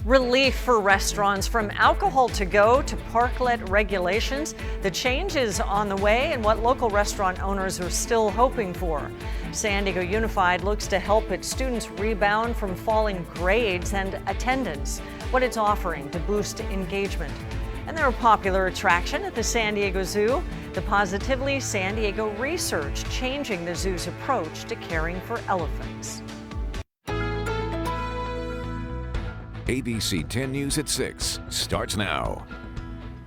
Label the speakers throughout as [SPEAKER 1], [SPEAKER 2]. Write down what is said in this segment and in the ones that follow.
[SPEAKER 1] Relief for restaurants from alcohol to go to parklet regulations. The change is on the way and what local restaurant owners are still hoping for. San Diego Unified looks to help its students rebound from falling grades and attendance, what it's offering to boost engagement. And they're a popular attraction at the San Diego Zoo. The Positively San Diego research changing the zoo's approach to caring for elephants.
[SPEAKER 2] ABC 10 News at 6 starts now.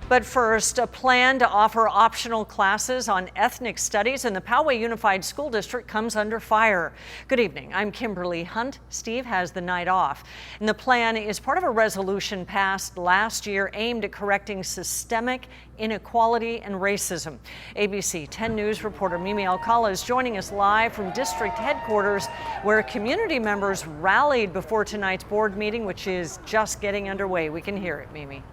[SPEAKER 1] But first, a plan to offer optional classes on ethnic studies in the Poway Unified School District comes under fire. Good evening, I'm Kimberly Hunt. Steve has the night off. And the plan is part of a resolution passed last year aimed at correcting systemic inequality and racism. ABC 10 News reporter Mimi Alcala is joining us live from district headquarters, where community members rallied before tonight's board meeting, which is just getting underway. We can hear it, Mimi.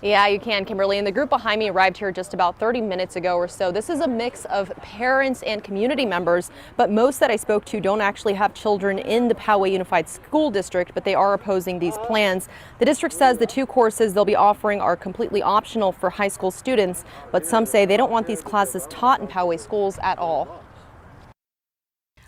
[SPEAKER 3] Yeah, you can, Kimberly. And the group behind me arrived here just about 30 minutes ago or so. This is a mix of parents and community members, but most that I spoke to don't actually have children in the Poway Unified School District, but they are opposing these plans. The district says the two courses they'll be offering are completely optional for high school students, but some say they don't want these classes taught in Poway schools at all.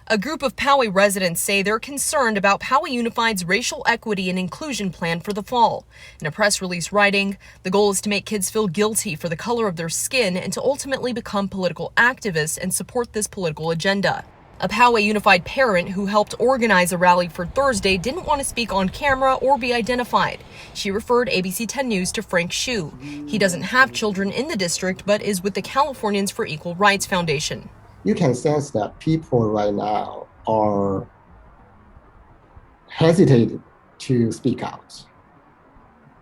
[SPEAKER 3] A group of Poway residents say they're concerned about Poway Unified's racial equity and inclusion plan for the fall. In a press release writing, the goal is to make kids feel guilty for the color of their skin and to ultimately become political activists and support this political agenda. A Poway Unified parent who helped organize a rally for Thursday didn't want to speak on camera or be identified. She referred ABC 10 News to Frank Hsu. He doesn't have children in the district, but is with the Californians for Equal Rights Foundation.
[SPEAKER 4] You can sense that people right now are hesitating to speak out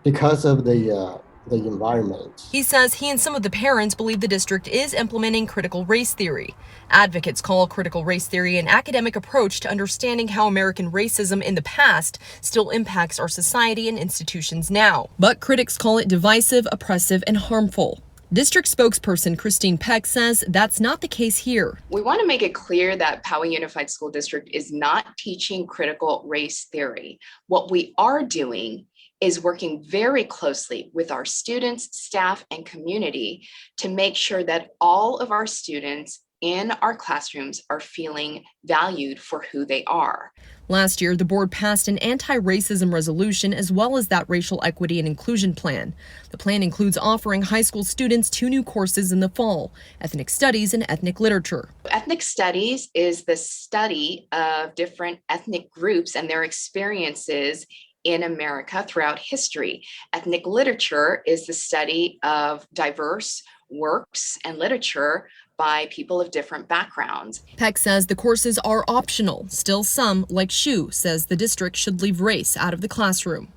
[SPEAKER 4] because of the environment.
[SPEAKER 3] He says he and some of the parents believe the district is implementing critical race theory. Advocates call critical race theory an academic approach to understanding how American racism in the past still impacts our society and institutions now. But critics call it divisive, oppressive, and harmful. District spokesperson Christine Peck says that's not the case here.
[SPEAKER 5] We want to make it clear that Poway Unified School District is not teaching critical race theory. What we are doing is working very closely with our students, staff, and community to make sure that all of our students in our classrooms are feeling valued for who they are.
[SPEAKER 3] Last year, the board passed an anti-racism resolution as well as that racial equity and inclusion plan. The plan includes offering high school students 2 new courses in the fall: ethnic studies and ethnic literature.
[SPEAKER 5] Ethnic studies is the study of different ethnic groups and their experiences in America throughout history. Ethnic literature is the study of diverse works and literature by people of different backgrounds.
[SPEAKER 3] Peck says the courses are optional. Still, some, like Hsu, says the district should leave race out of the classroom.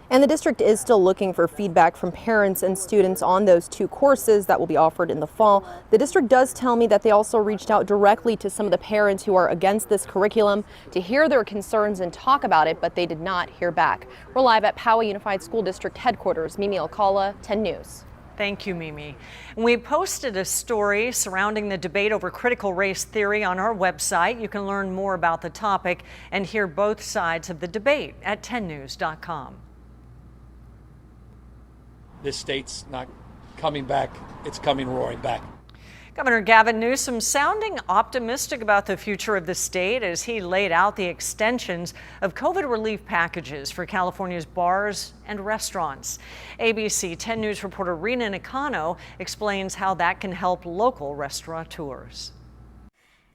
[SPEAKER 3] And the district is still looking for feedback from parents and students on those 2 courses that will be offered in the fall. The district does tell me that they also reached out directly to some of the parents who are against this curriculum to hear their concerns and talk about it, but they did not hear back. We're live at Poway Unified School District headquarters. Mimi Alcala, 10 News.
[SPEAKER 1] Thank you, Mimi. We posted a story surrounding the debate over critical race theory on our website. You can learn more about the topic and hear both sides of the debate at 10news.com.
[SPEAKER 6] This state's not coming back, it's coming roaring back.
[SPEAKER 1] Governor Gavin Newsom sounding optimistic about the future of the state as he laid out the extensions of COVID relief packages for California's bars and restaurants. ABC 10 News reporter Rena Nakano explains how that can help local restaurateurs.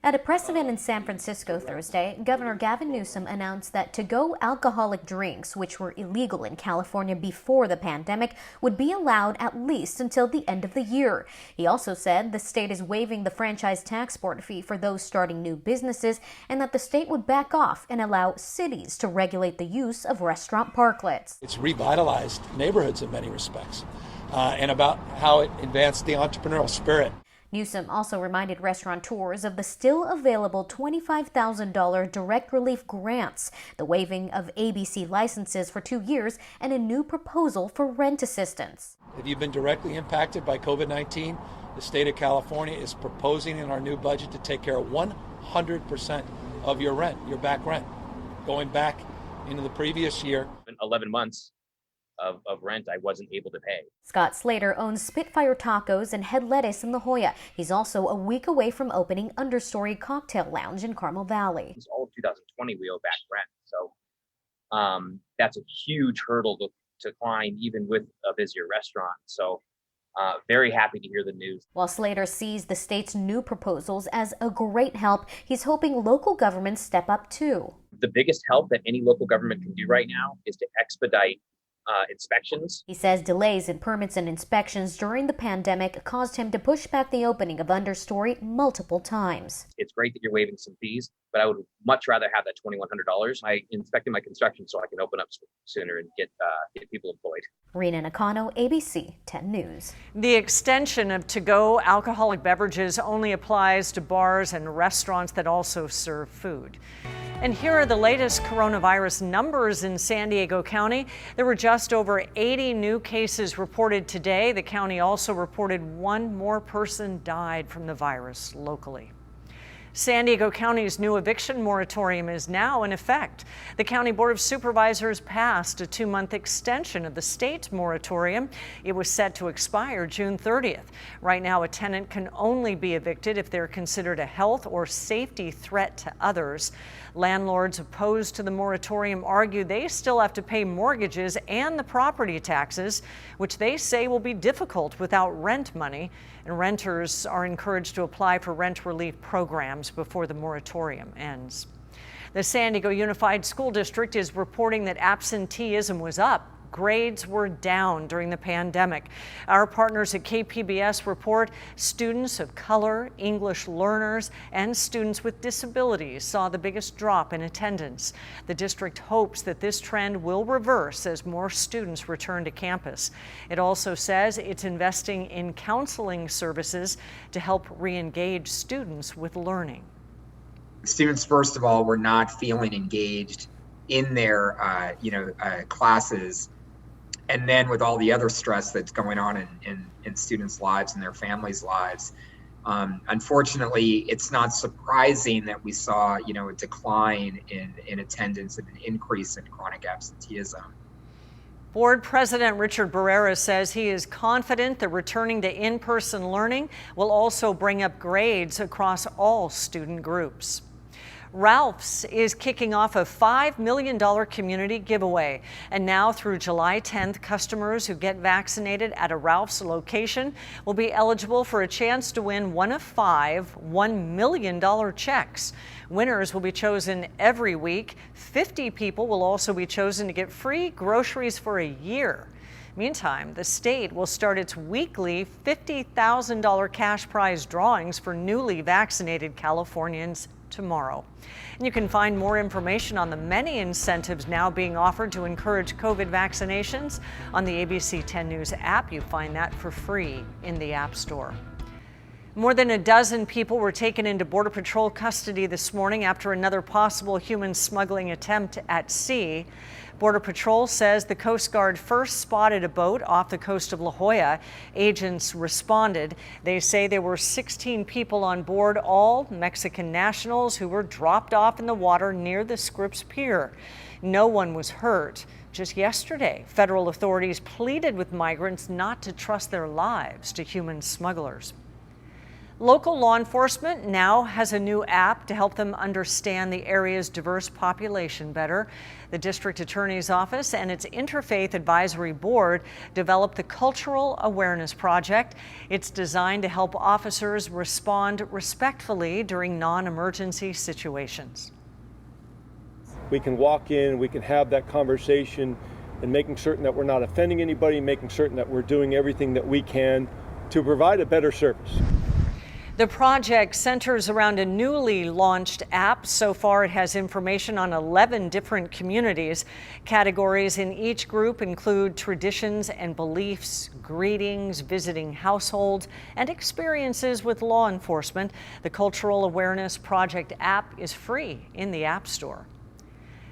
[SPEAKER 7] At a press event in San Francisco Thursday, Governor Gavin Newsom announced that to-go alcoholic drinks, which were illegal in California before the pandemic, would be allowed at least until the end of the year. He also said the state is waiving the franchise tax board fee for those starting new businesses and that the state would back off and allow cities to regulate the use of restaurant parklets.
[SPEAKER 6] It's revitalized neighborhoods in many respects, and about how it advanced the entrepreneurial spirit.
[SPEAKER 7] Newsom also reminded restaurateurs of the still available $25,000 direct relief grants, the waiving of ABC licenses for 2 years, and a new proposal for rent assistance.
[SPEAKER 6] If you've been directly impacted by COVID-19, the state of California is proposing in our new budget to take care of 100% of your rent, your back rent, going back into the previous year.
[SPEAKER 8] In 11 months of rent I wasn't able to pay.
[SPEAKER 7] Scott Slater owns Spitfire Tacos and Head Lettuce in La Jolla. He's also a week away from opening Understory Cocktail Lounge in Carmel Valley.
[SPEAKER 8] It's all of 2020 we owe back rent, so that's a huge hurdle to climb, even with a busier restaurant. So very happy to hear the news.
[SPEAKER 7] While Slater sees the state's new proposals as a great help, he's hoping local governments step up too.
[SPEAKER 8] The biggest help that any local government can do right now is to expedite inspections.
[SPEAKER 7] He says delays in permits and inspections during the pandemic caused him to push back the opening of Understory multiple times.
[SPEAKER 8] It's great that you're waiving some fees, but I would much rather have that $2,100. I inspected my construction so I can open up sooner and get people employed.
[SPEAKER 7] Rena Nakano, ABC 10 News.
[SPEAKER 1] The extension of to-go alcoholic beverages only applies to bars and restaurants that also serve food. And here are the latest coronavirus numbers in San Diego County. There were just over 80 new cases reported today. The county also reported one more person died from the virus locally. San Diego County's new eviction moratorium is now in effect. The County Board of Supervisors passed a 2-month extension of the state's moratorium. It was set to expire June 30th. Right now, a tenant can only be evicted if they're considered a health or safety threat to others. Landlords opposed to the moratorium argue they still have to pay mortgages and the property taxes, which they say will be difficult without rent money. And renters are encouraged to apply for rent relief programs before the moratorium ends. The San Diego Unified School District is reporting that absenteeism was up. Grades were down during the pandemic. Our partners at KPBS report students of color, English learners, and students with disabilities saw the biggest drop in attendance. The district hopes that this trend will reverse as more students return to campus. It also says it's investing in counseling services to help re-engage students with learning.
[SPEAKER 9] Students, first of all, were not feeling engaged in their classes. And then with all the other stress that's going on in students' lives and their families' lives, unfortunately, it's not surprising that we saw, a decline in attendance and an increase in chronic absenteeism.
[SPEAKER 1] Board President Richard Barrera says he is confident that returning to in-person learning will also bring up grades across all student groups. Ralph's is kicking off a $5 million community giveaway. And now through July 10th, customers who get vaccinated at a Ralph's location will be eligible for a chance to win one of 5 $1 million checks. Winners will be chosen every week. 50 people will also be chosen to get free groceries for a year. Meantime, the state will start its weekly $50,000 cash prize drawings for newly vaccinated Californians tomorrow. And you can find more information on the many incentives now being offered to encourage COVID vaccinations on the ABC 10 News app. You find that for free in the App Store. More than a dozen people were taken into Border Patrol custody this morning after another possible human smuggling attempt at sea. Border Patrol says the Coast Guard first spotted a boat off the coast of La Jolla. Agents responded. They say there were 16 people on board, all Mexican nationals who were dropped off in the water near the Scripps Pier. No one was hurt. Just yesterday, federal authorities pleaded with migrants not to trust their lives to human smugglers. Local law enforcement now has a new app to help them understand the area's diverse population better. The district attorney's office and its Interfaith Advisory Board developed the Cultural Awareness Project. It's designed to help officers respond respectfully during non-emergency situations.
[SPEAKER 10] We can walk in, we can have that conversation, and making certain that we're not offending anybody, making certain that we're doing everything that we can to provide a better service.
[SPEAKER 1] The project centers around a newly launched app. So far, it has information on 11 different communities. Categories in each group include traditions and beliefs, greetings, visiting households, and experiences with law enforcement. The Cultural Awareness Project app is free in the App Store.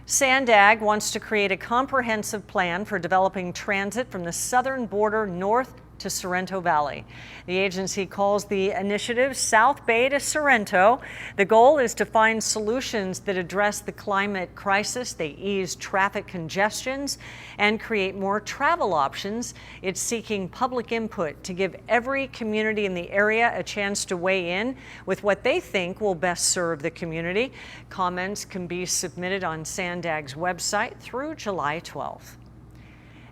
[SPEAKER 1] Sandag wants to create a comprehensive plan for developing transit from the southern border north to Sorrento Valley. The agency calls the initiative South Bay to Sorrento. The goal is to find solutions that address the climate crisis, they ease traffic congestions, and create more travel options. It's seeking public input to give every community in the area a chance to weigh in with what they think will best serve the community. Comments can be submitted on Sandag's website through July 12th.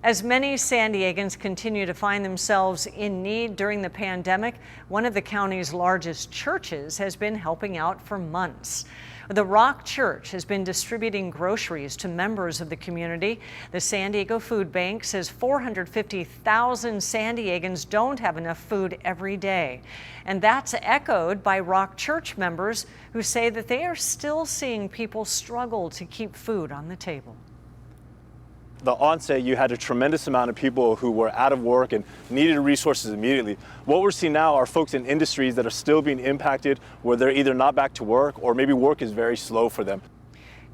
[SPEAKER 1] As many San Diegans continue to find themselves in need during the pandemic, one of the county's largest churches has been helping out for months. The Rock Church has been distributing groceries to members of the community. The San Diego Food Bank says 450,000 San Diegans don't have enough food every day. And that's echoed by Rock Church members who say that they are still seeing people struggle to keep food on the table.
[SPEAKER 11] The onset, you had a tremendous amount of people who were out of work and needed resources immediately. What we're seeing now are folks in industries that are still being impacted, where they're either not back to work or maybe work is very slow for them.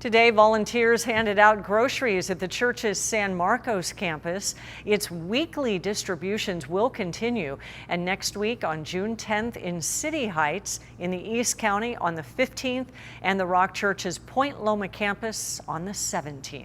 [SPEAKER 1] Today, volunteers handed out groceries at the church's San Marcos campus. Its weekly distributions will continue, and next week on June 10th in City Heights in the East County on the 15th, and the Rock Church's Point Loma campus on the 17th.